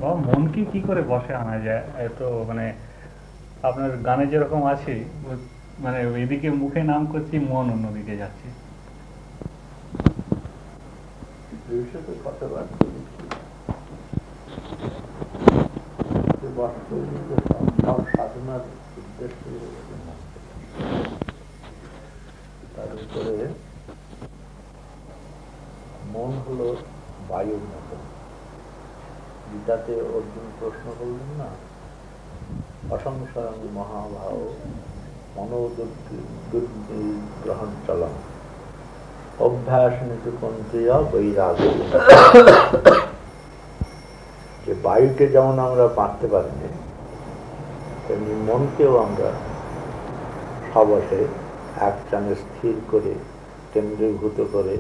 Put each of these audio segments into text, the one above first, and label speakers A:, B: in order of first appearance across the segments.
A: মনকে কি করে বশে আনা যায়? এত মানে আপনার গানে যেরকম আছে, মানে এদিকে মুখে নাম করছি, মন অন্যদিকে যাচ্ছে।
B: ভবিষ্যতে কথাবার্তা লিখি বাস্তবিক সব সাধনার উদ্দেশ্য তার উপরে মন হলো বায়ুর মতো। গীতাতে অর্জুন প্রশ্ন করলেন না, অসংশয়ং মহাভাব মনোদুর্গ্রহণ চলম অভ্যাস নিচুকন্ত্রিয়া বৈরাগ্য। যে বায়ুকে যেমন আমরা বাঁধতে পারিনি, তেমনি মনকেও আমরা সবসে এক টানে স্থির করে কেন্দ্রীভূত করে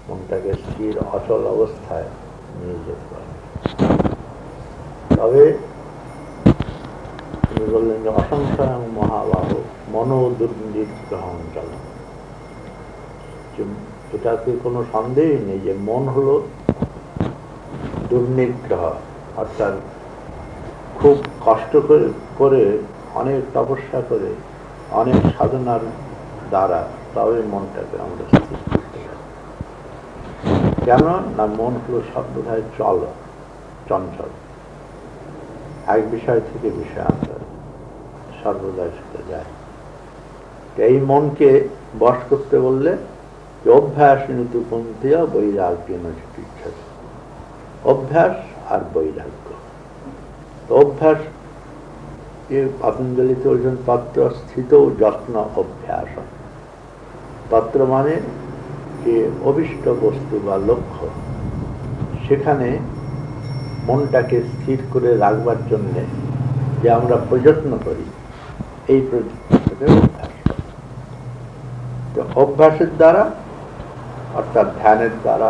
B: মনটাকে স্থির অচল অবস্থায় নিয়ে যেতে পারি। তবে তিনি বললেন যে অসংশয়ং মহাবাহ মনোদুর্গ্রহণ চলম। এটাতে কোনো সন্দেহই নেই যে মন হলো দুর্নিগ্রহ, অর্থাৎ খুব কষ্ট করে অনেক তপস্যা করে অনেক সাধনার দ্বারা তবে মনটাকে আমরা স্থির করতে পারি। কেন না, মন হলো সর্বদাই চঞ্চল, এক বিষয় থেকে বিষয়ান্তর সর্বদাই ছুটে যায়। এই মনকে বশ করতে বললে অভ্যাস নিতু পন্থিয়া বৈরাগ্য চিকিৎসা। অভ্যাস আর বৈরাগ্য। অভ্যাস পতঞ্জলিতে ওজন তত্ত্ব স্থিত যত্ন অভ্যাস। তত্ত্ব মানে যে অভিষ্ট বস্তু বা লক্ষ্য, সেখানে মনটাকে স্থির করে রাখবার জন্য যে আমরা প্রযত্ন করি, এই প্রযত্নটাকে অভ্যাস। তো অভ্যাসের দ্বারা, অর্থাৎ ধ্যানের দ্বারা,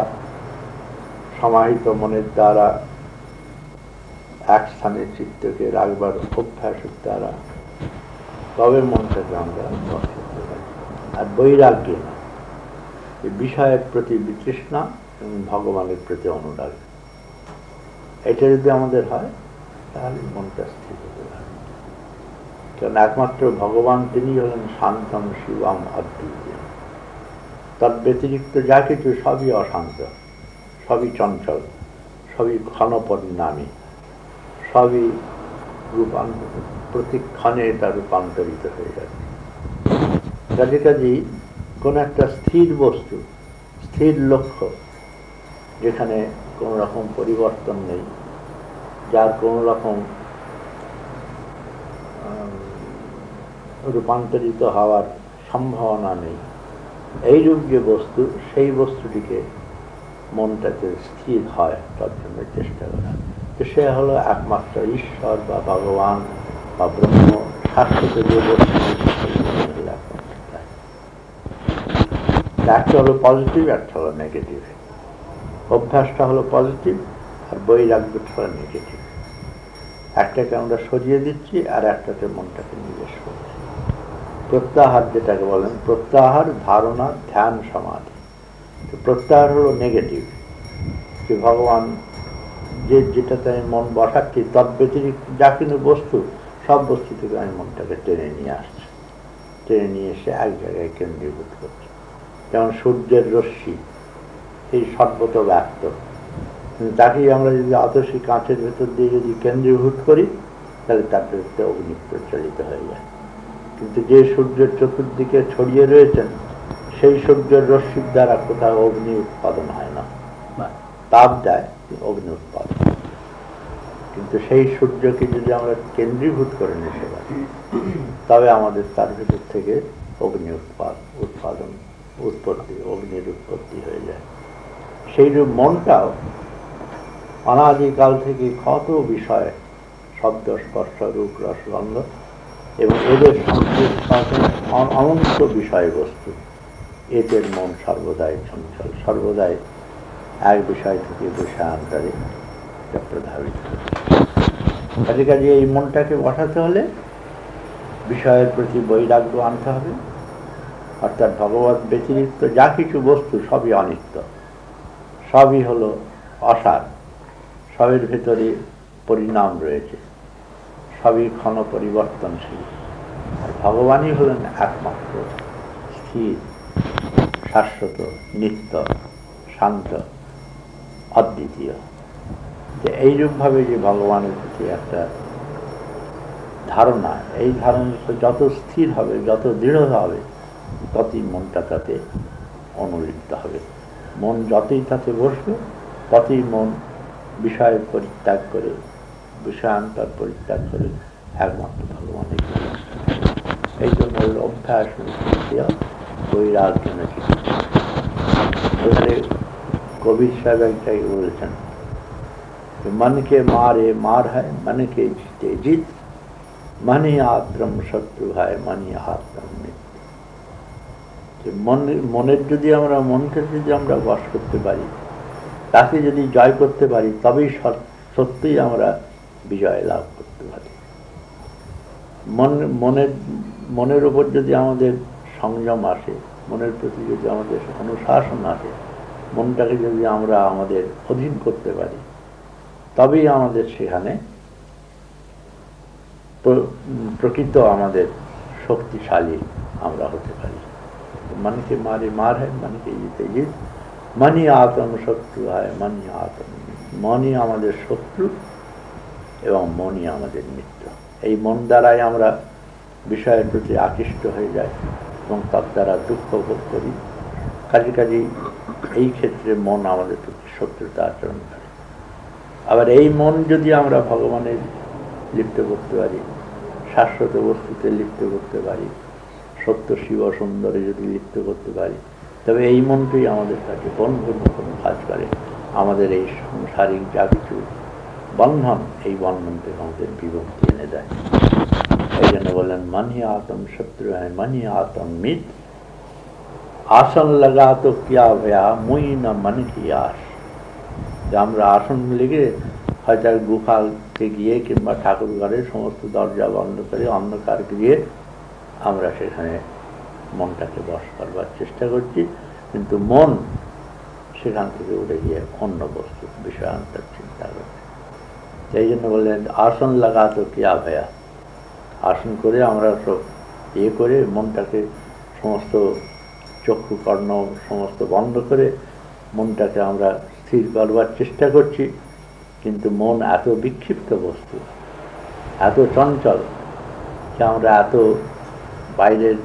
B: সমাহিত মনের দ্বারা, এক স্থানে চিত্তকে রাখবার অভ্যাসের দ্বারা তবে মনটাকে আমরা বশ করতে পারি। আর বৈরাগ্য না, এই বিষয়ের প্রতি বিতৃষ্ণা এবং ভগবানের প্রতি অনুরাগ, এটা যদি আমাদের হয় তাহলে মনটা স্থির হতে পারে। কারণ একমাত্র ভগবান তিনি হলেন শান্তম শিবম অদ্বিতীয়। তার ব্যতিরিক্ত যা কিছু সবই অশান্ত, সবই চঞ্চল, সবই ক্ষণপরিণামী, সবই প্রতিক্ষণে তা রূপান্তরিত হয়ে যাচ্ছে। কাজেই কোন একটা স্থির বস্তু, স্থির লক্ষ্য, যেখানে কোনো রকম পরিবর্তন নেই, যার কোনো রকম রূপান্তরিত হওয়ার সম্ভাবনা নেই, এইরূপ যে বস্তু, সেই বস্তুটিকে মনটাতে স্থির হয় তার জন্য চেষ্টা করা। তো সে হলো একমাত্র ঈশ্বর বা ভগবান বা ব্রহ্ম, শাশ্বত যে বস্তু, একটা হলো পজিটিভ, একটা হলো নেগেটিভ। অভ্যাসটা হলো পজিটিভ আর বৈরাগ্যটা হলো নেগেটিভ। একটাকে আমরা সরিয়ে দিচ্ছি আর একটাকে মনটাকে নিবেশ করছি। প্রত্যাহার যেটাকে বলেন, প্রত্যাহার, ধারণা, ধ্যান, সমাধি। তো প্রত্যাহার হলো নেগেটিভ, যে ভগবান যেটাতে আমি মন বসাচ্ছি তৎ ব্যতিরিক্ত যা কিন্তু বস্তু, সব বস্তু থেকে আমি মনটাকে টেনে নিয়ে আসছি, টেনে নিয়ে এসে এক জায়গায় কেন্দ্রীভূত করছি। যেমন সূর্যের রশ্মি এই সর্বত ব্যক্ত, তাকেই আমরা যদি আতসী কাঁচের ভেতর দিয়ে যদি কেন্দ্রীভূত করি তাহলে তার ভেতরে অগ্নি প্রচলিত হয়ে যায়। কিন্তু যে সূর্যের চতুর্দিকে ছড়িয়ে রয়েছেন, সেই সূর্যের রশ্মির দ্বারা কোথাও অগ্নি উৎপাদন হয় না, তাপ দেয় অগ্নি উৎপাদন। কিন্তু সেই সূর্যকে যদি আমরা কেন্দ্রীভূত করে নিতে পারি, তবে আমাদের তার ভেতর থেকে অগ্নি অগ্নির উৎপত্তি হয়ে যায়। সেইরূপ মনটাও অনাদিকাল থেকে কত বিষয়, শব্দ, স্পর্শ, রূপ, রস, গন্ধ এবং এদের অনন্ত বিষয়বস্তু, এদের মন সর্বদাই চঞ্চল, সর্বদাই এক বিষয় থেকে বিষয়ান্তরে প্রধাবিত। কাজে এই মনটাকে বসাতে হলে বিষয়ের প্রতি বৈরাগ্য আনতে হবে, অর্থাৎ ভগবত ব্যতিরিক্ত যা কিছু বস্তু সবই অনিত্য, সবই হলো অসার, সবের ভেতরে পরিণাম রয়েছে, সবই ক্ষণ পরিবর্তনশীল। আর ভগবানই হলেন একমাত্র স্থির, শাশ্বত, নিত্য, শান্ত, অদ্বিতীয়। যে এইরূপভাবে যে ভগবানের প্রতি একটা ধারণা, এই ধারণাটা যত স্থির হবে, যত দৃঢ় হবে, ততই মনটা তাতে অনুলিপ্ত হবে। মন যতই তাতে বসবে, ততই মন বিষয় পরিত্যাগ করে, বিষয়ান্তর পরিত্যাগ করে একমাত্র ভগবানের। এই জন্য অভ্যাস বৈরাগ্য নাকি। এখানে কবির সাহেব একটাই বলেছেন, मन के मारे मार है, मन के जीते जीत, मन ही आत्रम शत्रु है, मन ही आत्रम मित्र। মনের যদি আমরা মনকে যদি আমরা বশ করতে পারি, তাকে যদি জয় করতে পারি, তবেই সত্যিই আমরা বিজয় লাভ করতে পারি। মনের উপর যদি আমাদের সংযম আসে, মনের প্রতি যদি আমাদের অনুশাসন আসে, মনটাকে যদি আমরা আমাদের অধীন করতে পারি, তবেই আমাদের সেখানে প্রকৃত আমাদের শক্তিশালী আমরা হতে পারি। মনকে মারে মার হয়, মনকে জিতে জিত, মনই আত্ম শত্রু হয়, মনই আত্ম। মনই আমাদের শত্রু এবং মনই আমাদের মিত্র। এই মন দ্বারাই আমরা বিষয়ের প্রতি আকৃষ্ট হয়ে যাই এবং তার দ্বারা দুঃখ ভোগ করি। কাজেই এই ক্ষেত্রে মন আমাদের প্রতি শত্রুতা আচরণ করে। আবার এই মন যদি আমরা ভগবানের লিপ্ত করতে পারি, শাশ্বত বস্তুতে লিপ্ত করতে পারি, সত্য শিব সুন্দরে যদি লিপ্ত করতে পারি, তবে এই মনটাই আমাদের কাছে বন্ধুর মতন কাজ করে। আমাদের এই সাংসারিক যা কিছু বন্ধন, এই বন্ধন থেকে আমাদের বিভক্তি এনে দেয়। এই জন্য বললেন, मन ही आत्म शत्रु है, मन ही आत्म मित्र, आसन लगा तो क्या भया, मुई न मन की आस। আমরা আসন লেগে হয়তো গুফাতে গিয়ে কিংবা ঠাকুর ঘরের সমস্ত দরজা বন্ধ করে অন্ধকার গিয়ে আমরা সেখানে মনটাকে বশ করবার চেষ্টা করছি, কিন্তু মন সেখান থেকে উঠে গিয়ে অন্য বস্তু বিষয়ান্তর চিন্তা করছে। সেই জন্য বললেন, আসন লাগা তো কিয়া ভয়া। আসন করে আমরা সব করে মনটাকে সমস্ত চক্ষু কর্ণ সমস্ত বন্ধ করে মনটাকে আমরা স্থির করবার চেষ্টা করছি, কিন্তু মন এত বিক্ষিপ্ত বস্তু, এত চঞ্চল, যে আমরা এত বাইরের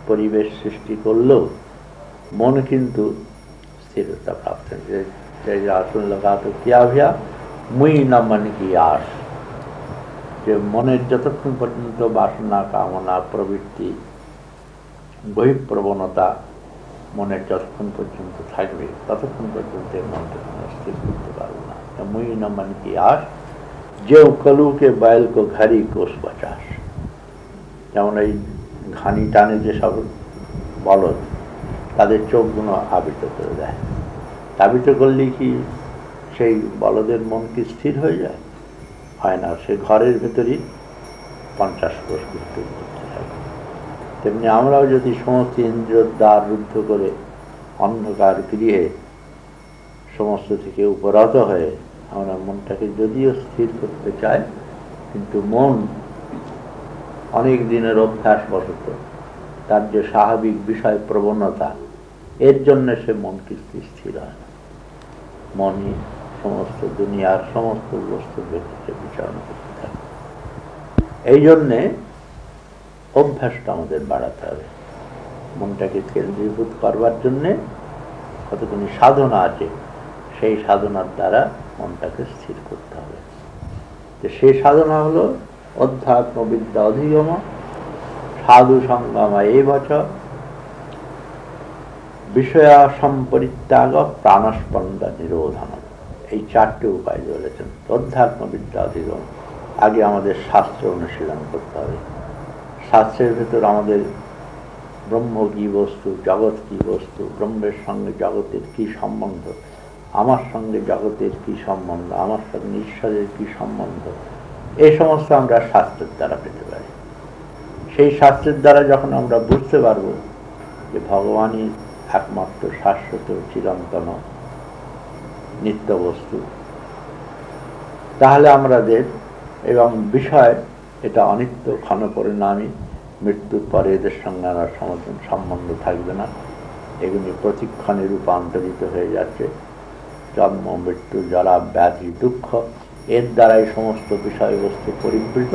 B: পরিবেশ সৃষ্টি করলেও মন কিন্তু স্থিরতা প্রাপ্ত। আসন লাগা তো কিয়া ভয়া, মুই না মন কি আস। যে মনের যতক্ষণ পর্যন্ত বাসনা, কামনা, প্রবৃত্তি, বহিঃপ্রবণতা মনের যতক্ষণ পর্যন্ত থাকবে, ততক্ষণ পর্যন্ত মনকে স্থির করতে পারবো না। মুই না মন কি আস, যে কলুকে বাইল কো ঘাড়ি কোষ বাচাস। যেমন এই ঘানি টানে যে সব বলদ, তাদের চোখগুলো আবৃত করে দেয়। আবৃত করলেই কি সেই বলদের মন কি স্থির হয়ে যায়? হয় না। সে ঘরের ভেতরই 50 কোষ ঘুরতে ঘুরতে থাকে। তেমনি আমরাও যদি সমস্ত ইন্দ্রিয়ের দ্বার রুদ্ধ করে অন্ধকার গৃহে সমস্ত থেকে উপরত হয়ে আমরা মনটাকে যদিও স্থির করতে চাই, কিন্তু মন অনেক দিনের অভ্যাস বশত, তার যে স্বাভাবিক বিষয় প্রবণতা, এর জন্য সে মনকে স্থির হয় না। মনই সমস্ত দুনিয়ার সমস্ত বস্তুর ব্যক্তিকে বিচারণ করতে থাকে। এই জন্যে অভ্যাসটা আমাদের বাড়াতে হবে। মনটাকে কেন্দ্রীভূত করবার জন্যে কতগুলি সাধনা আছে, সেই সাধনার দ্বারা মনটাকে স্থির করতে হবে। যে সেই সাধনা হলো অধ্যাত্ম বিদ্যা অধিগম, সাধু সঙ্গম এই বছর, বিষয়া সম্পরিত্যাগ, প্রাণস্পন্দা নিরোধন। এই 4টে উপায় বলেছেন। অধ্যাত্ম বিদ্যা অধিগম, আগে আমাদের শাস্ত্র অনুশীলন করতে হবে। শাস্ত্রের ভেতর আমাদের ব্রহ্ম কি বস্তু, জগৎ কি বস্তু, ব্রহ্মের সঙ্গে জগতের কি সম্বন্ধ, আমার সঙ্গে জগতের কি সম্বন্ধ, আমার সঙ্গে ঈশ্বরের কি সম্বন্ধ, এই সমস্ত আমরা শাস্ত্রের দ্বারা পেতে পারি। সেই শাস্ত্রের দ্বারা যখন আমরা বুঝতে পারব যে ভগবানই একমাত্র শাশ্বত চিরন্তন নিত্য বস্তু, তাহলে আমাদের এবং বিষয় এটা অনিত্য ক্ষণ পরিণামী, মৃত্যুর পরে এদের সঙ্গে আমার সম্বন্ধ থাকবে না, এগুলি প্রতিক্ষণে রূপান্তরিত হয়ে যাচ্ছে। জন্ম, মৃত্যু, জরা, ব্যাধি, দুঃখ, এর দ্বারাই সমস্ত বিষয়বস্তু পরিবৃত।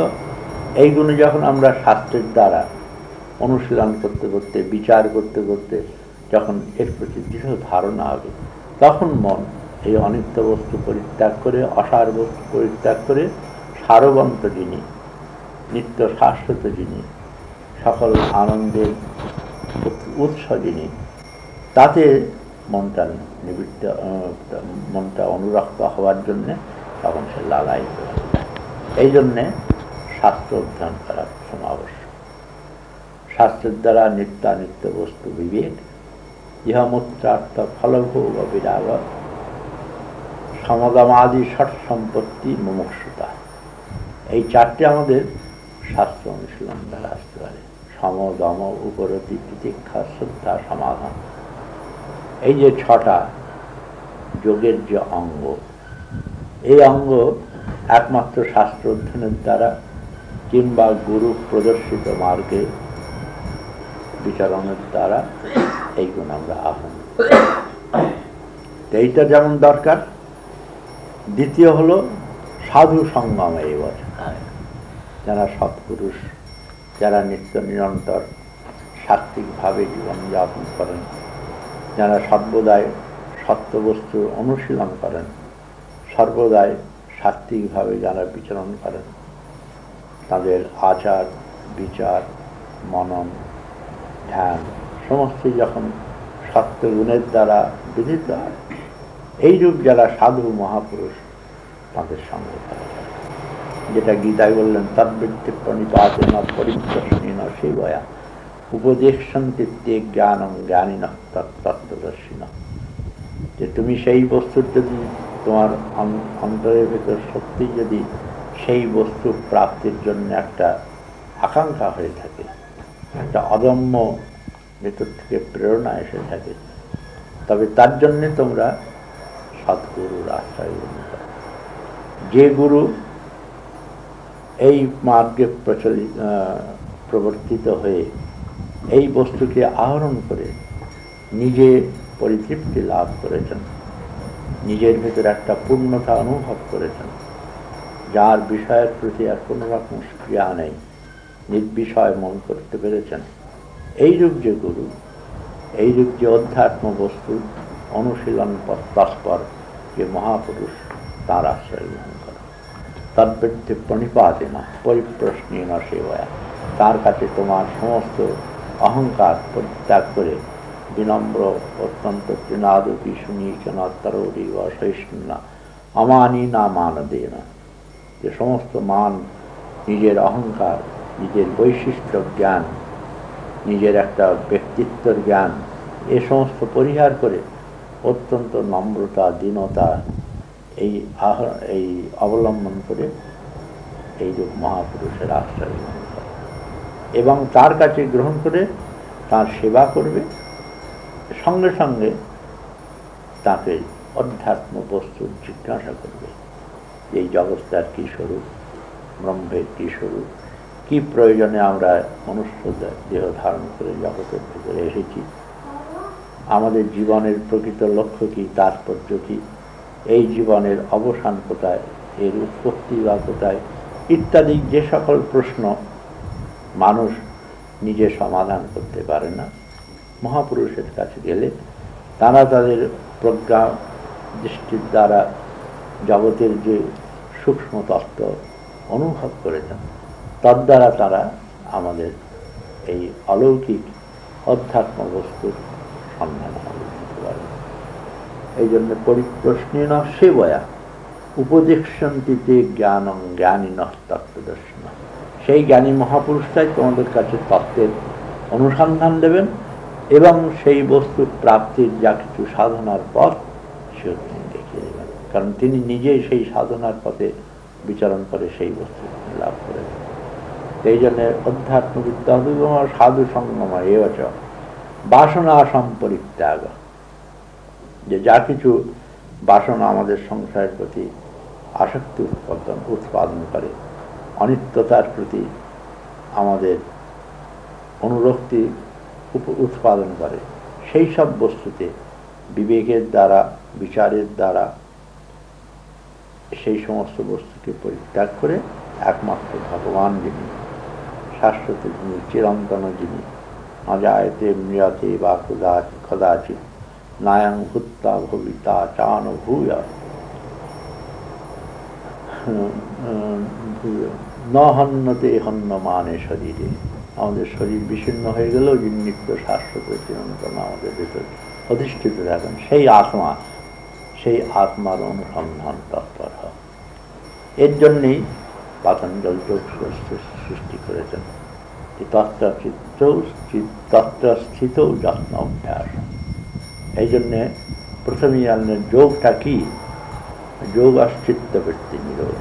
B: এইগুলো যখন আমরা শাস্ত্রের দ্বারা অনুশীলন করতে করতে, বিচার করতে করতে যখন এর প্রতি দৃঢ় ধারণা হবে, তখন মন এই অনিত্য বস্তু পরিত্যাগ করে, অসার বস্তু পরিত্যাগ করে, সারবন্ত যিনি, নিত্য শাশ্বত যিনি, সকল আনন্দের উৎস যিনি, তাতে মনটা নিবৃত্ত, মনটা অনুরক্ত হওয়ার জন্যে তখন সে লালায়িত হয়ে যায়। এই জন্যে শাস্ত্র অধ্যয়ন করা ভীষণ আবশ্যক। শাস্ত্রের দ্বারা নিত্যানিত্য বস্তু বিবেক, ইহমূত্রার্থ ফলভোগ বিরাগ, সমদমাদি ষট সম্পত্তি মুমুক্ষুতা, এই চারটে আমাদের শাস্ত্র অনুশীলন দ্বারা আসতে পারে। সমদম, উপরতি, তিতিক্ষা, শ্রদ্ধা, সমাধান, এই যে ছটা যোগের যে অঙ্গ, এই অঙ্গ একমাত্র শাস্ত্র অধ্যয়নের দ্বারা কিংবা গুরু প্রদর্শিত মার্গে বিচরণের দ্বারা এইগুলো আমরা আহরণ করি। এইটা যেমন দরকার। দ্বিতীয় হলো সাধু সঙ্গমে, এবার যারা সৎপুরুষ, যারা নিত্য নিরন্তর সাত্ত্বিকভাবে জীবনযাপন করেন, যারা সর্বদাই সত্যবস্তুর অনুশীলন করেন, সর্বদাই সাত্ত্বিকভাবে যারা বিচরণ করেন, তাদের আচার, বিচার, মনন, ধ্যান সমস্তই যখন সত্যগুণের দ্বারা বিধিত হয়, এইরূপ যারা সাধু মহাপুরুষ, তাদের সঙ্গে যেটা গীতায় বললেন, তদ্বৃত্তি প্রণিপাতেন পরিপ্রশ্নেন সেবয়া উপদেশন্তে জ্ঞানং জ্ঞানিনঃ তত্ত্বদর্শিনঃ, যে তুমি সেই বস্তুর যদি তোমার অন্তরের ভেতর সত্যি যদি সেই বস্তু প্রাপ্তির জন্য একটা আকাঙ্ক্ষা হয়ে থাকে, একটা অদম্য ভেতর থেকে প্রেরণা এসে থাকে, তবে তার জন্যে তোমরা সদ্গুরুর আশ্রয় গ্রহণ করো। যে গুরু এই মার্গে প্রবর্তিত হয়ে এই বস্তুকে আহরণ করে নিজে পরিতৃপ্তি লাভ করেছেন, নিজের ভেতর একটা পূর্ণতা অনুভব করেছেন, যার বিষয়ের প্রতি আর কোনো রকম ক্রিয়া নেই, নির্বিষয় মন করতে পেরেছেন, এইরূপ যে গুরু, এইরূপ যে অধ্যাত্ম বস্তু অনুশীলন তৎপর যে মহাপুরুষ, তার আশ্রয় গ্রহণ করে। তদ্বৃত্তি প্রণিপাতেন পরিপ্রশ্নেন সেবয়া, তার কাছে তোমার সমস্ত অহংকার পরিত্যাগ করে বিনম্র, অত্যন্ত তৃণাদপি সুনীচনা তরৌরি অসহিষ্ণুনা অমানি না মানদেন, যে সমস্ত মান, নিজের অহংকার, নিজের বৈশিষ্ট্য জ্ঞান, নিজের একটা ব্যক্তিত্বের জ্ঞান, এ সমস্ত পরিহার করে অত্যন্ত নম্রতা, দীনতা এই অবলম্বন করে এইরূপ মহাপুরুষের আশ্রয় গ্রহণ করে এবং তার কাছে গ্রহণ করে তার সেবা করবে। সঙ্গে সঙ্গে তাকে অধ্যাত্ম বস্তুর জিজ্ঞাসা করবে, এই জগৎটার কী স্বরূপ, ব্রহ্মের কী স্বরূপ, কি প্রয়োজনে আমরা মনুষ্য দেহ ধারণ করে জগতের ভিতরে এসেছি, আমাদের জীবনের প্রকৃত লক্ষ্য কি, তাৎপর্য কি, এই জীবনের অবসান কোথায়, এর উৎপত্তি বা কোথায়, ইত্যাদি যে সকল প্রশ্ন মানুষ নিজে সমাধান করতে পারে না, মহাপুরুষের কাছে গেলে তারা তাদের প্রজ্ঞা দৃষ্টির দ্বারা জগতের যে সূক্ষ্ম তত্ত্ব অনুভব করেছেন, তদ্বারা তারা আমাদের এই অলৌকিক অধ্যাত্ম বস্তুর সন্ধান দিতে পারে। এই জন্য পরিপ্রশ্নেন সেবয়া উপদেশন্তিতে জ্ঞানং জ্ঞানিনঃ তত্ত্বদর্শিন, সেই জ্ঞানী মহাপুরুষটাই তোমাদের কাছে তত্ত্বের অনুসন্ধান দেবেন এবং সেই বস্তু প্রাপ্তির যা কিছু সাধনার পথ সেও তিনি দেখিয়ে দেবেন, কারণ তিনি নিজেই সেই সাধনার পথে বিচরণ করে সেই বস্তু লাভ করেছেন। এই জন্য অধ্যাত্মবিদ্যা সাধু সঙ্গম এবচ বাসনা সম্পরিত্যাগ, যে যা কিছু বাসনা আমাদের সংসারের প্রতি আসক্তি উৎপাদন করে, অনিত্যতার প্রতি আমাদের অনুরক্তি উৎপাদন করে, সেই সব বস্তুতে বিবেকের দ্বারা, বিচারের দ্বারা সেই সমস্ত বস্তুকে পরিত্যাগ করে একমাত্র ভগবান যিনি শাশ্বত, যিনি চিরন্তন, যিনি অজায়তে ম্রিয়তে বা কদাচিৎ নায়ং ভূত্বা ভবিতা চানুভূয় ন হন্যতে হন্যমানে শরীরে। আমাদের শরীর বিচ্ছিন্ন হয়ে গেলেও যিনি নিত্য শাশ্বত চিরন্তন আমাদের ভেতর অধিষ্ঠিত থাকেন, সেই আত্মা, সেই আত্মার অনুসন্ধান তৎপর হয়। এর জন্যেই পাতঞ্জল যোগ সৃষ্টি করেছেন, তত্র স্থিত যত্ন অভ্যাস। এই জন্যে প্রথমেই আনলেন যোগটা কি? যোগ চিত্তবৃত্তি নিরোধ।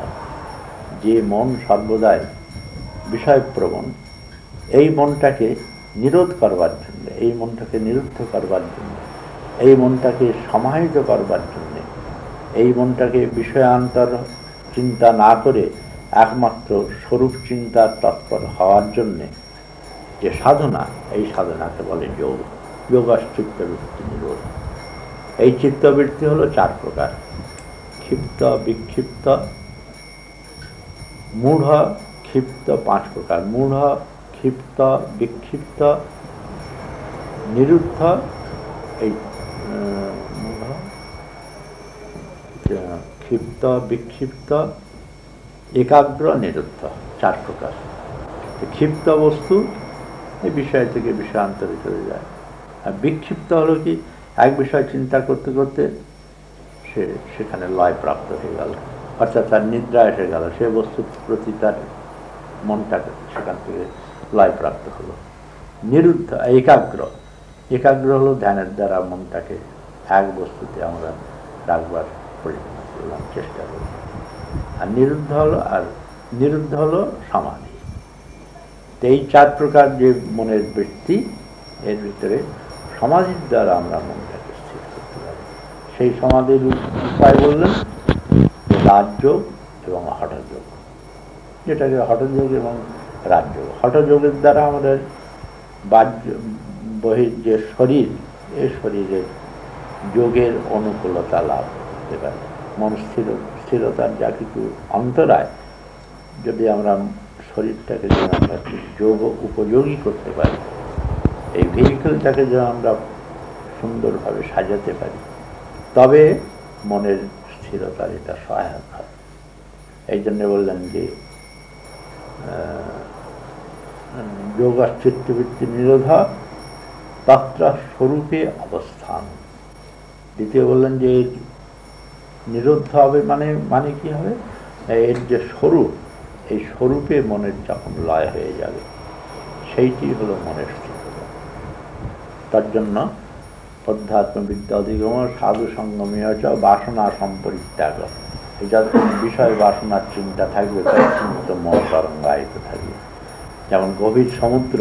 B: যে মন সর্বদাই বিষয়প্রবণ, এই মনটাকে নিরোধ করবার জন্য, এই মনটাকে নিরুদ্ধ করবার জন্য, এই মনটাকে সমাহিত করবার জন্য, এই মনটাকে বিষয়ান্তর চিন্তা না করে একমাত্র স্বরূপ চিন্তার তৎপর হওয়ার জন্যে যে সাধনা, এই সাধনাকে বলে যোগ। যোগ চিত্তবৃত্তি নিরোধ। এই চিত্তবৃত্তি হলো 4 প্রকার: ক্ষিপ্ত, বিক্ষিপ্ত, মূঢ়, ক্ষিপ্ত। 5 প্রকার: মূঢ়, ক্ষিপ্ত, বিক্ষিপ্ত, নিরুদ্ধ, এই মূঢ়, ক্ষিপ্ত, বিক্ষিপ্ত, একাগ্র, নিরুদ্ধ। 4 প্রকার। ক্ষিপ্ত বস্তু এই বিষয় থেকে বিষয়ান্তরে চলে যায়। আর বিক্ষিপ্ত হলো কি, এক বিষয় চিন্তা করতে করতে সেখানে লয় প্রাপ্ত হয়ে গেল, অর্থাৎ তার নিদ্রা এসে গেল, সে বস্তুর প্রতি তার মনটা সেখান থেকে লয় প্রাপ্ত হলো। নিরুদ্ধ, একাগ্র। একাগ্র হলো ধ্যানের দ্বারা মনটাকে এক বস্তুতে আমরা রাখবার পরিমাণ করলাম, চেষ্টা করলাম। আর নিরুদ্ধ হলো সমাধি। এই 4 প্রকার যে মনের বৃত্তি, এর ভিতরে সমাধির দ্বারা আমরা মনটাকে স্থির করতে পারি। সেই সমাধির উপায় বললেন রাজযোগ এবং হঠযোগ, যেটাকে হঠযোগ এবং রাজযোগ। হঠযোগের দ্বারা আমাদের বহির যে শরীর, এই শরীরের যোগের অনুকূলতা লাভ করতে পারে। মন স্থিরতার যা কিছু অন্তরায়, যদি আমরা শরীরটাকে যেন আমরা যোগ উপযোগী করতে পারি, এই ভেহিকেলটাকে যেন আমরা সুন্দরভাবে সাজাতে পারি, তবে মনের স্থিরতার এটা সহায়ক হয়। এই জন্য বললেন যে যোগ চিত্তবৃত্তি নিরোধ তত্র স্বরূপে অবস্থান। দ্বিতীয় বললেন যে নিরোধ হবে মানে কি হবে? এর যে স্বরূপ, এই স্বরূপে মনের যখন লয় হয়ে যাবে, সেইটি হলো মনের স্থিরতা। তার জন্য অধ্যাত্মবিদ্যা অধিগম সাধু সঙ্গমীয় চ বাসনা সম্পরিত্যাগ। এই যত বিষয় বাসনার চিন্তা থাকবে, তত মন তরঙ্গায়িত থাকবে। যেমন গভীর সমুদ্র,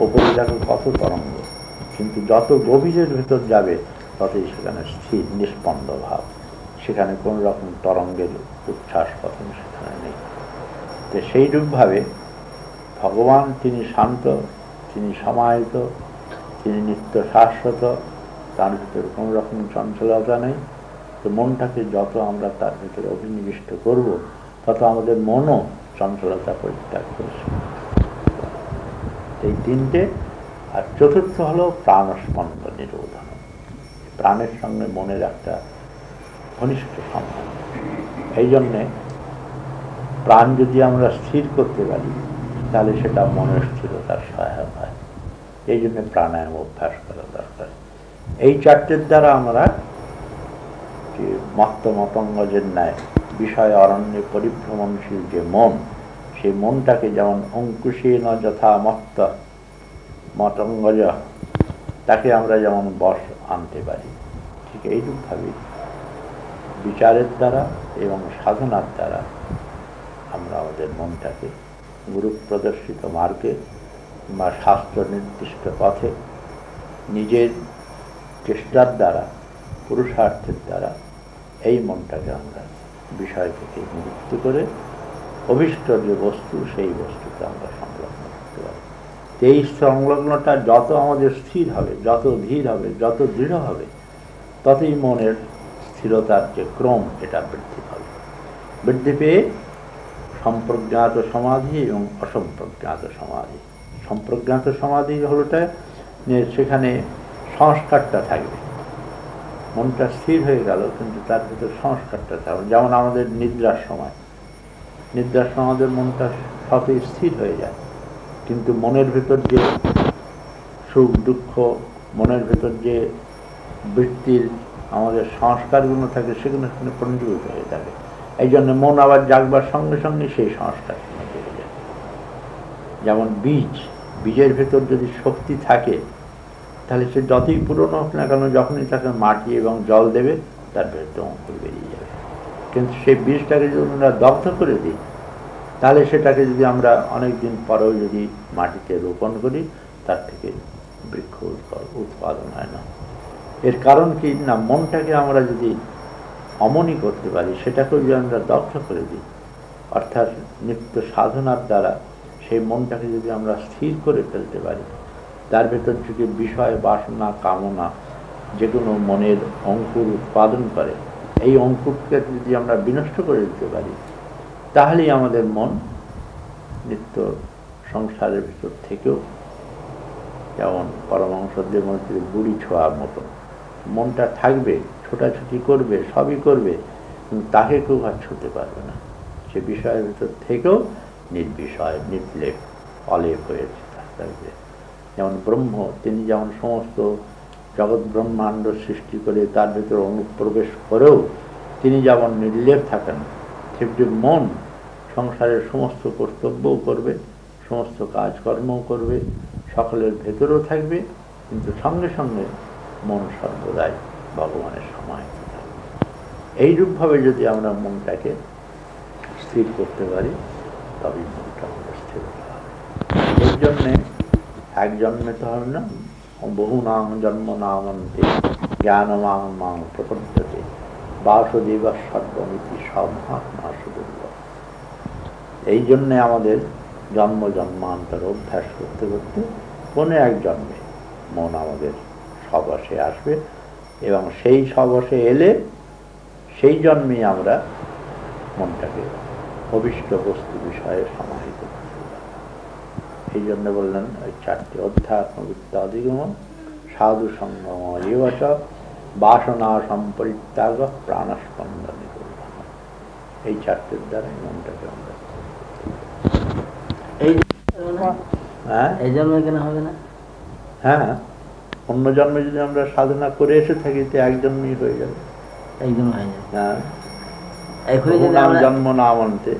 B: ওপরে দেখো কত তরঙ্গ, কিন্তু যত গভীরের ভেতর যাবে ততই সেখানে স্থির নিষ্পন্দ ভাব, সেখানে কোন রকম তরঙ্গের উচ্ছ্বাস পতন সেখানে নেই। তো সেইরূপভাবে ভগবান তিনি শান্ত, তিনি সমাহিত, তিনি নিত্য শাশ্বত, তার ভিতরে কোন রকম চঞ্চলতা নেই। তো মনটাকে যত আমরা তার ভিতরে অভিনিবিষ্ট করব, তত আমাদের মনও চঞ্চলতা পরিত্যাগ করছে। এই 3টে। আর চতুর্থ হলো প্রাণস্পন্দ নিরোধন। প্রাণের সঙ্গে মনের একটা ঘনিষ্ঠ সম্বন্ধ। এই জন্যে প্রাণ যদি আমরা স্থির করতে পারি, তাহলে সেটা মনের স্থিরতার সহায়ক হয়। এই জন্য প্রাণায়াম অভ্যাস করা দরকার। এই 4টের দ্বারা আমরা যে মত্তমতঙ্গজের ন্যায় বিষয় অরণ্যে পরিভ্রমণশীল যে মন, সেই মনটাকে যেমন অঙ্কুশেন যথা মত্ত মতঙ্গজ, তাকে আমরা যেমন বশ আনতে পারি, ঠিক এইরূপভাবে বিচারের দ্বারা এবং সাধনার দ্বারা আমরা আমাদের মনটাকে গুরু প্রদর্শিত মার্গে বা শাস্ত্র নির্দিষ্ট পথে নিজের চেষ্টার দ্বারা, পুরুষার্থের দ্বারা এই মনটাকে আমরা বিষয় থেকে মুক্ত করে অভিষ্ট যে বস্তু সেই বস্তুকে আমরা সংলগ্ন করতে পারি। এই সংলগ্নটা যত আমাদের স্থির হবে, যত ধীর হবে, যত দৃঢ় হবে, ততই মনের স্থিরতার যে ক্রম এটা বৃদ্ধি পাবে। বৃদ্ধি পেয়ে সম্প্রজ্ঞাত সমাধি এবং অসম্প্রজ্ঞাত সমাধি। সম্প্রজ্ঞাত সমাধি হলোটা সেখানে সংস্কারটা থাকবে, মনটা স্থির হয়ে গেল কিন্তু তার ভিতর সংস্কারটা থাকবে। যেমন আমাদের নিদ্রার সময় আমাদের মনটা সবই স্থির হয়ে যায়, কিন্তু মনের ভিতর যে সুখ দুঃখ, মনের ভিতর যে বৃত্তির আমাদের সংস্কারগুলো থাকে সেগুলো সেখানে পঞ্জীভূত হয়ে থাকে। এই জন্য মন আবার জাগবার সঙ্গে সঙ্গে সেই সংস্কার বেড়ে যায়। যেমন বীজের ভেতর যদি শক্তি থাকে তাহলে সে যতই পুরনো হোক না কেন, যখনই তাকে মাটি এবং জল দেবে তার ভেতর অঙ্কুর বেরিয়ে যাবে। কিন্তু সেই বীজটাকে যদি আমরা দগ্ধ করে দিই, তাহলে সেটাকে যদি আমরা অনেক দিন পরেও যদি মাটিতে রোপণ করি, তার থেকে বৃক্ষ উৎপাদন হয় না। এর কারণ কি না, মনটাকে আমরা যদি অমনি করতে পারি, সেটাকেও যদি আমরা দগ্ধ করে দিই, অর্থাৎ নিত্য সাধনার দ্বারা সেই মনটাকে যদি আমরা স্থির করে ফেলতে পারি, তার ভেতর থেকে বিষয় বাসনা কামনা যেগুলো মনের অঙ্কুর উৎপাদন করে, এই অঙ্কুরকে যদি আমরা বিনষ্ট করে দিতে পারি, তাহলেই আমাদের মন নিত্য সংসারের ভিতর থেকেও, যেমন পরমহংসদের মধ্যে বুড়ি ছোঁয়ার মতো মনটা থাকবে, ছোটাছুটি করবে, সবই করবে, কিন্তু তাকে কেউ আর ছুঁতে পারবে না। সে বিষয়ের ভিতর থেকেও নির্বিষয়, নির্লেপ, অলেপ হয়েছে থাকবে। যেমন ব্রহ্ম, তিনি যেমন সমস্ত জগৎ ব্রহ্মাণ্ড সৃষ্টি করে তার ভিতরে অনুপ্রবেশ করেও তিনি যেমন নির্লেপ থাকেন, সেটি মন সংসারের সমস্ত কর্তব্যও করবে, সমস্ত কাজকর্মও করবে, সকলের ভেতরেও থাকবে, কিন্তু সঙ্গে সঙ্গে মন সর্বদাই ভগবানের সমাহিত থাকবে। এইরূপভাবে যদি আমরা মনটাকে স্থির করতে পারি, তবেই মনটা আমাদের স্থির হবে। এর জন্যে এক জন্মে তো হবে না, বহু নাম জন্ম নামন্তে জ্ঞান মাং প্রপদ্যতে বাসুদেব সর্বমিতি সর্বমহাত্মা সুদুর্লভ। এই জন্যে আমাদের জন্ম জন্মান্তর অভ্যাস করতে করতে কোনো এক জন্মে মন আমাদের সবশে আসবে, এবং সেই সবশে এলে সেই জন্মেই আমরা মনটাকে অভিষ্ট বস্তু বিষয়ে সমাহিত করতে পারি। এই জন্য বললেন ওই চারটি অধ্যাত্ম বিদ্যা অধিগমন, সাধু সঙ্গম এবচ, বাসনা সম্পরিত্যাগ, প্রাণস্পন্দন নিকুর্বণ। এই চারটির দ্বারাই মনটাকে আমরা
C: এই জন্মে কেন হবে না?
B: হ্যাঁ, অন্য জন্মে যদি আমরা সাধনা করে এসে থাকি তো এক জন্মই হয়ে যাবে।
C: একদম হয়ে যাবে।
B: হ্যাঁ,
C: এখনই যদি আমরা
B: জন্ম না মানতে,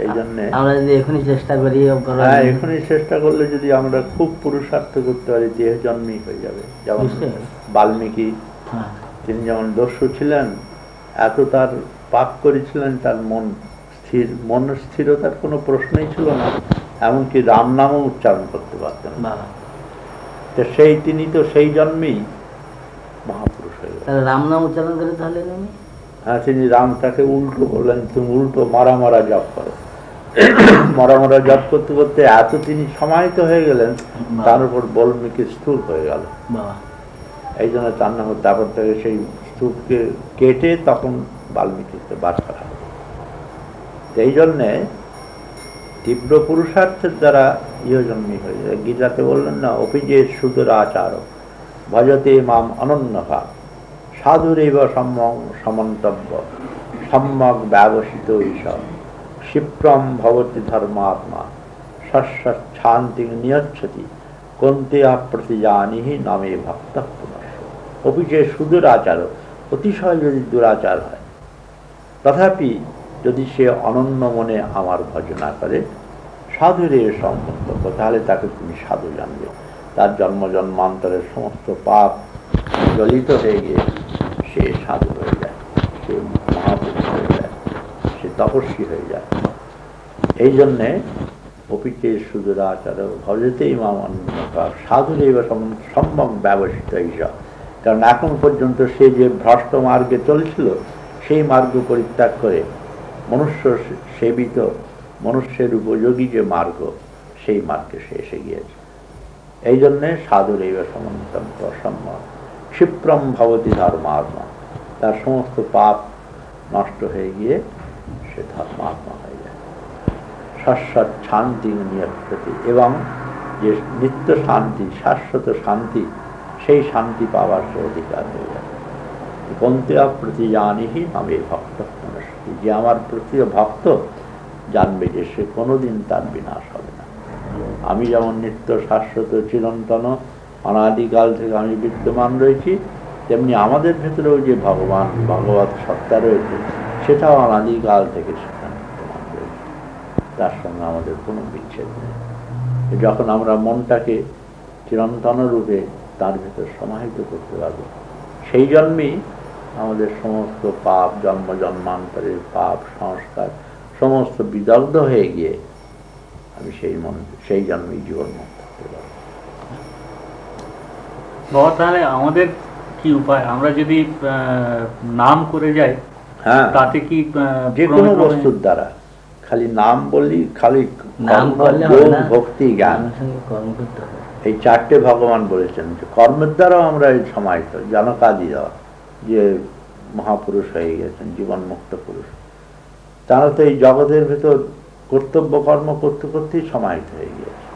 B: এই জন্য
C: আমরা যদি এখনই চেষ্টা করি,
B: হ্যাঁ এখনই চেষ্টা করলে যদি আমরা খুব পুরুষার্থ করতে পারি, দেহ জন্মই হয়ে যাবে। যেমন বাল্মীকি, তিনি যেমন দস্যু ছিলেন, এত তার পাপ করেছিলেন, তার মন স্থির, মন স্থিরতার কোনো প্রশ্নই ছিল না, এমনকি রাম নামও উচ্চারণ করতে পারতেন না। তো তিনি তো সেই জন্মেই মহাপুরুষ হয়ে গেলেন।
C: রাম নাম উচ্চারণ করে তাহলে
B: হ্যাঁ, তিনি রামটাকে উল্টো বললেন, তুমি উল্টো মারা জপ করো। মারা জপ করতে করতে এত তিনি সমাহিত হয়ে গেলেন, তার উপর বাল্মীকি স্থূপ হয়ে গেল। এই জন্য তার নাম, তারপর থেকে সেই স্তূপকে কেটে তখন বাল্মীকিকে বাদ করা হলো। এই জন্যে তীব্র পুরুষার্থের দ্বারা ইহজন্মী হয়ে যায়। গীতাতে বললেন না, অভিজে সুদর আচার ভজতে মাম অনন্যকা সাধুরেব সমন্তব্য সম্যক ব্যবসিত ঈশা ক্ষিপ্রম ভবতি ধর্মাত্মা শান্তি নিয়চ্ছতি কন্তে প্রতিজানিহি নামে ভক্ত পুনঃ। অভিজে সুদূর আচার, অতিশয় যদি দুরাচার হয়, তথাপি যদি সে অনন্য মনে আমার ভজনা করে, সাধুরে সম্পর্ক, তাহলে তাকে তুমি সাধু জানবে। তার জন্ম জন্মান্তরের সমস্ত পাপ জলিত হয়ে গিয়ে সে সাধু হয়ে যায়, সে মহাপুরুষ হয়ে যায়, সে তপস্বী হয়ে যায়। এই জন্যে অপিকে সুদূরাচার ভজতেই মাম অনন্যকা সাধুরে সম্যক ব্যবসিত ঈশা। কারণ এখন পর্যন্ত সে যে ভ্রষ্ট মার্গে চলছিল, সেই মার্গ পরিত্যাগ করে মনুষ্য সেবিত, মনুষ্যের উপযোগী যে মার্গ, সেই মার্গে সে এসে গিয়েছে। এই জন্যে সাধুরৈব সমন্তম অসম্য ক্ষিপ্রম ভবতি ধর্মাত্মা, তার সমস্ত পাপ নষ্ট হয়ে গিয়ে সে ধর্মাত্মা হয়ে যায়। শাশ্বত শান্তি নিয়তি, এবং যে নিত্য শান্তি, শাশ্বত শান্তি, সেই শান্তি পাওয়ার সে অধিকার হয়ে যায়। কন্তেয়া প্রতি জানিহি আমি ভক্ত মনস্বী, যে আমার প্রতি ভক্ত জানবে যে সে কোনোদিন তার বিনাশ হবে না। আমি যেমন নিত্য শাশ্বত চিরন্তন অনাদিকাল থেকে আমি বিদ্যমান রয়েছি, তেমনি আমাদের ভেতরেও যে ভগবান ভগবত সত্তা রয়েছে, সেটাও অনাদিকাল থেকে সেখানে বিদ্যমান রয়েছে, তার সঙ্গে আমাদের কোনো বিচ্ছেদ নেই। যখন আমরা মনটাকে চিরন্তন রূপে তার ভেতর সমাহিত করতে পারব, সেই জন্মেই আমাদের সমস্ত পাপ, জন্ম জন্মান্তরের পাপ সংস্কার সমস্ত বিদগ্ধ হয়ে গিয়ে আমি সেই জন্মেই জীবন মুক্ত করতে পারব।
A: বাবা, তাহলে আমাদের কি উপায়? আমরা যদি নাম করে যাই,
B: হ্যাঁ,
A: তাতে কি
B: যে কোনো বস্তুর দ্বারা, খালি নাম বললি, খালি
C: নাম করলে হবে না,
B: ভক্তি জ্ঞান,
C: কর্ম করতে হবে।
B: এই চারটে ভগবান বলেছেন যে কর্মের দ্বারাও আমরা এই সমাহিত। জনকাদি দেওয়া যে মহাপুরুষ হয়ে গেছেন, জীবন মুক্ত পুরুষ, তারা তো এই জগতের ভেতর কর্তব্য কর্ম করতে করতেই সমাহিত হয়ে গিয়েছে।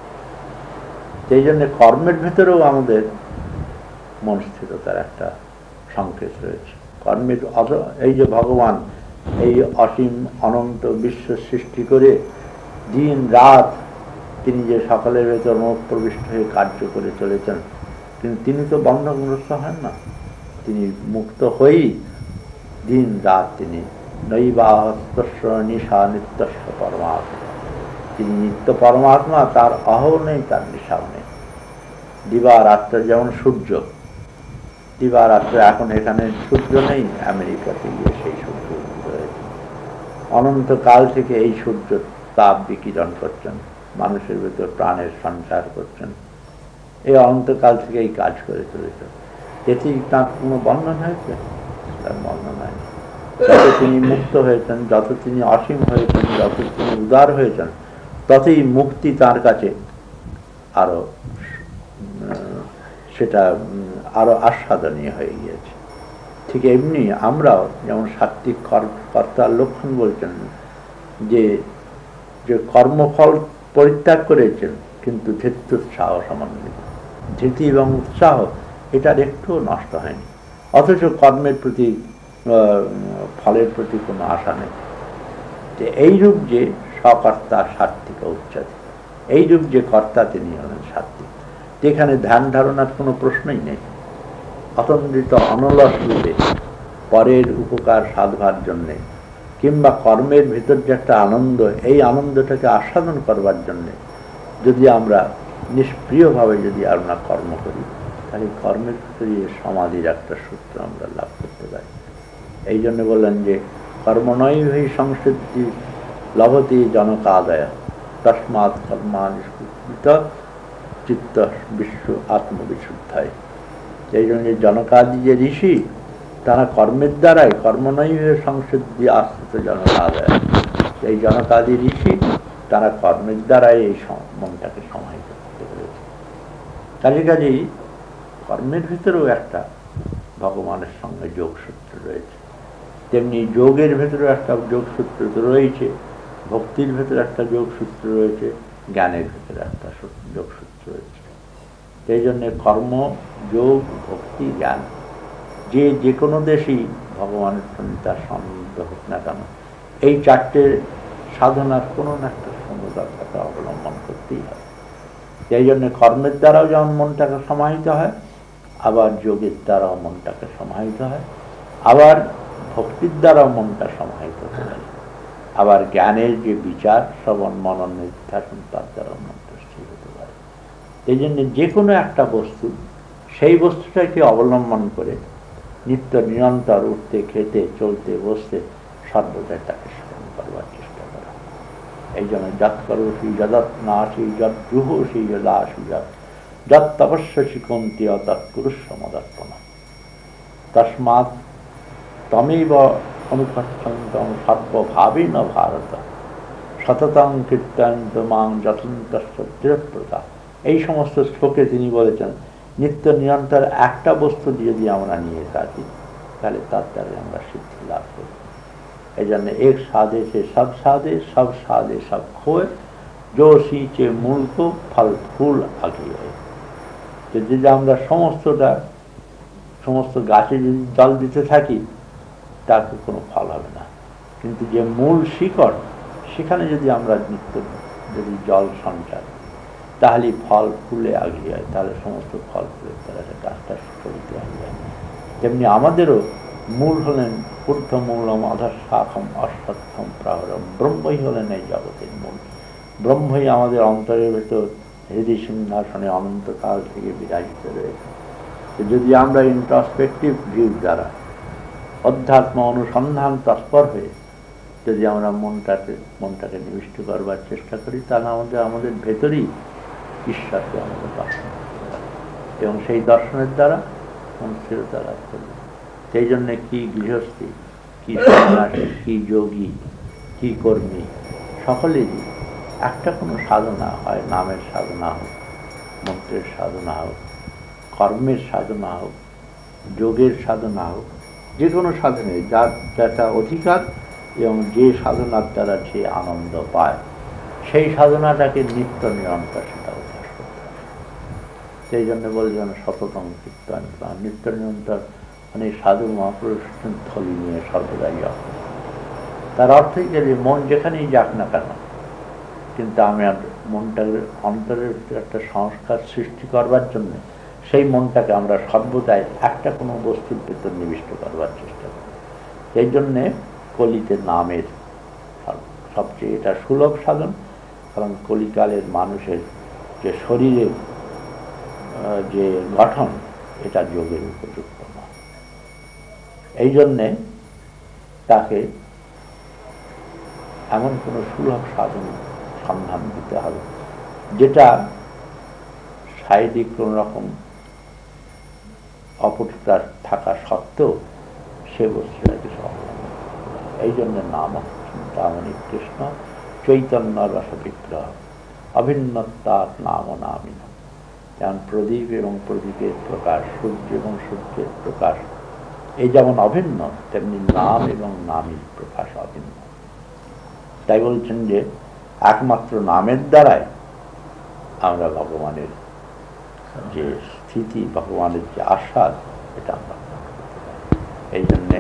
B: সেই জন্য কর্মের ভেতরেও আমাদের মন স্থিরতার একটা সংকেত রয়েছে। কর্মের এই যে ভগবান এই অসীম অনন্ত বিশ্ব সৃষ্টি করে দিন রাত তিনি যে সকলের ভেতর প্রবিষ্ট হয়ে কার্য করে চলেছেন, কিন্তু তিনি তো বন্ধনগ্রস্ত হন না, তিনি মুক্ত হয়েই দিন রাত তিনি নৈবাহস্য নিশা নিত্যস্য পরমাত্মা, তিনি নিত্য পরমাত্মা, তার অহও নেই, তার নিশাও নেই। দিবারাত্র যেমন সূর্য, দিবারাত্র এখন এখানে সূর্য নেই, আমেরিকাতে গিয়ে সেই সূর্য উদিত হয়েছে। অনন্তকাল থেকে এই সূর্য তাপ বিকিরণ করছেন, মানুষের ভেতর প্রাণের সঞ্চার করছেন, এই অনন্তকাল থেকে এই কাজ করে চলেছে। এতেই তার কোনো বন্ধন হয়েছে? তার বন্ধন হয়নি। যত তিনি মুক্ত হয়েছেন, যত তিনি অসীম হয়েছেন, যত তিনি উদার হয়েছেন, ততই মুক্তি তার কাছে আরো সেটা আরো আস্বাদনীয় হয়ে গিয়েছে। ঠিক এমনি আমরাও যেমন সাত্বিক কর্তার লক্ষণ বলছেন যে যে কর্মফল পরিত্যাগ করেছেন, কিন্তু ধৃত্যুৎসাহ সমন্বিত, ধৃতি এবং উৎসাহ এটার একটু নষ্ট হয়নি, অথচ কর্মের প্রতি ফলের প্রতি কোনো আশা নেই। যে এইরূপ যে সকর্তা সাত্বিক উচ্চারী, এইরূপ যে কর্তা তিনি হলেন সাত্বিক, যেখানে ধ্যান ধারণার কোনো প্রশ্নই নেই। অতন্দ্রিত অনলস রূপে পরের উপকার সাধবার জন্যে, কিংবা কর্মের ভিতর যে একটা আনন্দ, এই আনন্দটাকে আস্বাদন করবার জন্যে যদি আমরা নিষ্প্রিয়ভাবে যদি আমরা কর্ম করি, তাহলে কর্মের ভিতরে সমাধির একটা সূত্র আমরা লাভ করতে পারি। এই জন্য বললেন যে কর্মণৈহি সংসিদ্ধি লভতি জনকাদয়, তস্মাৎ কর্মানুষ্ঠিত চিত্ত বিশ্ব আত্মবিশুদ্ধায়। এই জন্য জনকাদি যে ঋষি, তারা কর্মের দ্বারাই কর্মণৈহি সংসিদ্ধি আশ্রিত জনকাদয়, এই জনকাদি ঋষি তারা কর্মের দ্বারাই এই মনটাকে সমাহিত করতে পেরেছে। কাজেই কর্মের ভিতরেও একটা ভগবানের সঙ্গে যোগসূত্র রয়েছে, তেমনি যোগের ভেতরেও একটা যোগসূত্র রয়েছে, ভক্তির ভেতরে একটা যোগসূত্র রয়েছে, জ্ঞানের ভেতরে একটা যোগসূত্র রয়েছে। সেই জন্য কর্ম, যোগ, ভক্তি, জ্ঞান, যে কোনো দেশেই ভগবানের সঙ্গে তার সম্বন্ধ হোক না কেন, এই চারটে সাধনার কোনো না একটা সমুদরতা অবলম্বন করতেই হয়। সেই জন্য কর্মের দ্বারাও যেমন মনটাকে সমাহিত হয়, আবার যোগের দ্বারাও মনটাকে সমাহিত হয়, আবার ভক্তির দ্বারাও মনটা সমাহিত হতে পারে, আবার জ্ঞানের যে বিচার শ্রবণ মনন নির্ধারণ তার দ্বারাও মনটা স্থির হতে পারে। এই জন্য যে কোনো একটা বস্তু, সেই বস্তুটাকে অবলম্বন করে নিত্য নিরন্তর উঠতে, খেতে, চলতে, বসতে সর্বদাই তাকে স্মরণ করবার চেষ্টা করা। এই জন্য যৎ করোষি যদৎ নাশি যৎ জুহোষি যদাশি যৎ তপস্যসি কুন্তি তৎ কুরুষ্ব মদর্পণ তস্মাৎ তমেব অনুপস্থন্তং সর্বভাবেন ভারত সততং কীর্তন্ত মাং যতন্তস্য দৃঢ়প্রতা। এই সমস্ত শ্লোকে তিনি বলেছেন নিত্য নিরন্তর একটা বস্তু যদি আমরা নিয়ে থাকি তাহলে তার দ্বারা আমরা সিদ্ধি লাভ করি। এই জন্য এক সাধে সে সব সাধে, সব সাধে সব খোয়, जो सींचे मूल को फल फूल आगे है। যদি আমরা সমস্ত গাছে যদি জল দিতে থাকি তাতে কোনো ফল হবে না, কিন্তু যে মূল শিকড় সেখানে যদি আমরা নিত্য যদি জল সঞ্চার তাহলে ফল ফুলে আগিয়ে যায়, তাহলে সমস্ত ফল ফুলে তারা গাছটা সুফলিত হয়ে যায়। তেমনি আমাদেরও মূল হলেন ঊর্ধ্বমূলম অধঃশাখম অশ্বত্থম প্রাহরম, ব্রহ্মই হলেন এই জগতের মূল। ব্রহ্মই আমাদের অন্তরের ভেতর হৃদয় সিংহাসনে অনন্তকাল থেকে বিরাজিত রয়েছে। যদি আমরা ইন্ট্রোস্পেক্টিভ ভিউ দ্বারা অধ্যাত্ম অনুসন্ধান তৎপর হয়ে যদি আমরা মনটাকে নিবিষ্ট করবার চেষ্টা করি তাহলে আমাদের ভেতরেই ঈশ্বরকে আমাদের দর্শন করতে পারি এবং সেই দর্শনের দ্বারা মন স্থিরতা লাভ করবে। সেই জন্যে কি গৃহস্থী, কি সন্ন্যাসী, কি যোগী, কি কর্মী, সকলেরই একটা কোনো সাধনা হয়, নামের সাধনা হোক, মন্ত্রের সাধনা হোক, কর্মের সাধনা হোক, যোগের সাধনা হোক, যে কোনো সাধনে যার যেটা অধিকার এবং যে সাধনার দ্বারা সে আনন্দ পায় সেই সাধনাটাকে নিত্য নিরন্তর সেটা অভ্যাস করতে হবে। সেই জন্য বলছেন সততম কীর্তন, নিত্য নিরন্তর মানে সাধু মহাপুরুষ থলি নিয়ে সর্বদাই যাক। তার অর্থই যে মন যেখানেই যাক না কেন, কিন্তু আমি মনটাকে অন্তরের একটা সংস্কার সৃষ্টি করবার জন্য সেই মনটাকে আমরা সর্বদাই একটা কোনো বস্তুর ভেতর নিবিষ্ট করবার চেষ্টা করি। সেই জন্যে কলিতে নামের সবচেয়ে এটা সুলভ সাধন, কারণ কলিকালের মানুষের যে শরীরের যে গঠন এটা যোগের উপযুক্ত নয়। এই জন্যে তাকে এমন কোনো সুলভ সাধন সন্ধান দিতে হবে যেটা শারীরিক কোন রকম অপটুতা থাকা সত্ত্বেও সে বস্তুটাকে অবলম্বন। এই জন্য নাম চিন্তামণি কৃষ্ণ চৈতন্য রস বিগ্রহ অভিন্নতার নাম নামিন। যেমন প্রদীপ এবং প্রদীপের প্রকাশ, সূর্য এবং সূর্যের প্রকাশ এই যেমন অভিন্ন, তেমনি নাম এবং নামের প্রকাশ অভিন্ন। তাই বলছেন যে একমাত্র নামের দ্বারাই আমরা ভগবানের যে স্থিতি, ভগবানের যে আস্বাদ এটা আমরা করতে পারি। এই জন্যে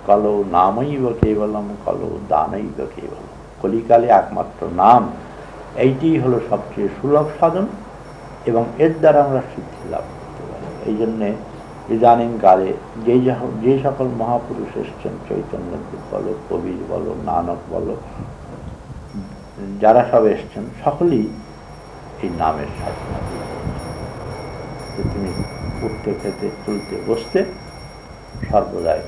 B: কলৌ নামৈব কেবলম কলৌ দানৈব কেবলম, কলিকালে একমাত্র নাম এইটি হলো সবচেয়ে সুলভ সাধন এবং এর দ্বারা আমরা সিদ্ধি লাভ করতে পারি। এই জন্যে ইদানীং কালে যে সকল মহাপুরুষ এসছেন, চৈতন্যদেব বলো, কবির বলো, নানক বলো, যারা সব এসছেন সকলেই এই নামের সাধনা দিয়ে তুমি উঠতে খেতে চলতে বসতে সর্বদাই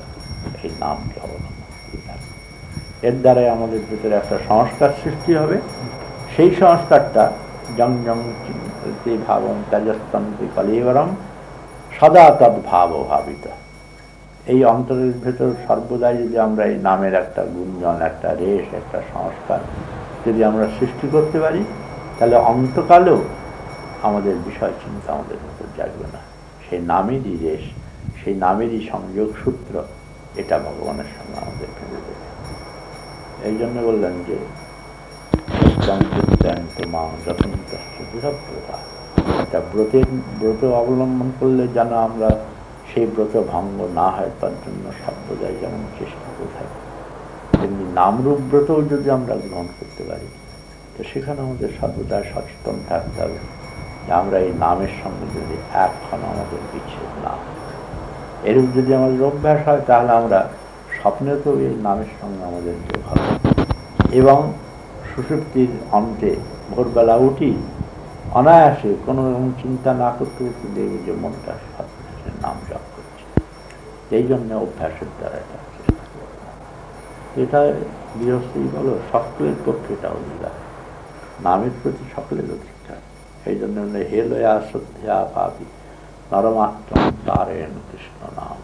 B: এই নামকে অবলম্বন করে থাকবে। এর দ্বারাই আমাদের ভিতরে একটা সংস্কার সৃষ্টি হবে। সেই সংস্কারটা জং জং চিন্তে ভাবম তেজস্তন্তে কলেবরম সদা তদ্ভাব ভাবিত। এই অন্তরের ভেতর সর্বদাই যদি আমরা এই নামের একটা গুঞ্জন, একটা রেশ, একটা সংস্কার যদি আমরা সৃষ্টি করতে পারি তাহলে অন্তকালেও আমাদের বিষয় চিন্তা আমাদের ভেতর জাগবে না। সেই নামেরই রেশ, সেই নামেরই সংযোগ সূত্র এটা ভগবানের সঙ্গে আমাদের ফেলে দেবে। এই জন্য বললেন যে একটা ব্রত অবলম্বন করলে যেন আমরা সেই ব্রত ভঙ্গ না হয় তার জন্য সর্বদাই যেমন চেষ্টা করে থাকি, তেমনি নামরূপ ব্রতও যদি আমরা গ্রহণ করতে পারি তো সেখানে আমাদের সর্বদা সচেতন থাকতে হবে যে আমরা এই নামের সঙ্গে যদি এখন আমাদের বিচ্ছেদ না হয়। এরূপ যদি আমাদের অভ্যাস হয় তাহলে আমরা স্বপ্নেতেও এই নামের সঙ্গে আমাদের যোগ হবে এবং সুষুপ্তির অন্তে ভোরবেলা উঠি অনায়াসে কোনো রকম চিন্তা না করতে করতে দেখবে যে মনটা সবকিছু নাম জপ করছে। এই জন্য অভ্যাসের দ্বারা এটা চেষ্টা করতে হবে। এটা গৃহস্থই বলো, সকলের পক্ষে এটা অধিকার, নামের প্রতি সকলের অধিকার। এই জন্য হে লয়া শ্রদ্ধা পাবি নরমাত্র তারেন কৃষ্ণ নাম,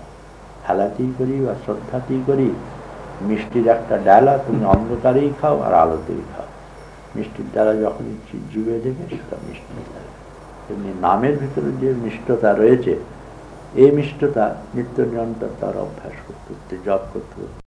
B: হেলাতেই করি বা শ্রদ্ধাতেই করি মিষ্টির একটা ডালা তুমি অন্ধকারেই খাও আর আলোতেই খাও, মিষ্টির ডালা যখন ইচ্ছে জিভে দেবে সেটা মিষ্টি ডালা। তেমনি নামের ভিতরে যে মিষ্টতা রয়েছে, এই মিষ্টতা নিত্য নিরন্তর তার অভ্যাস করতে জপ করতে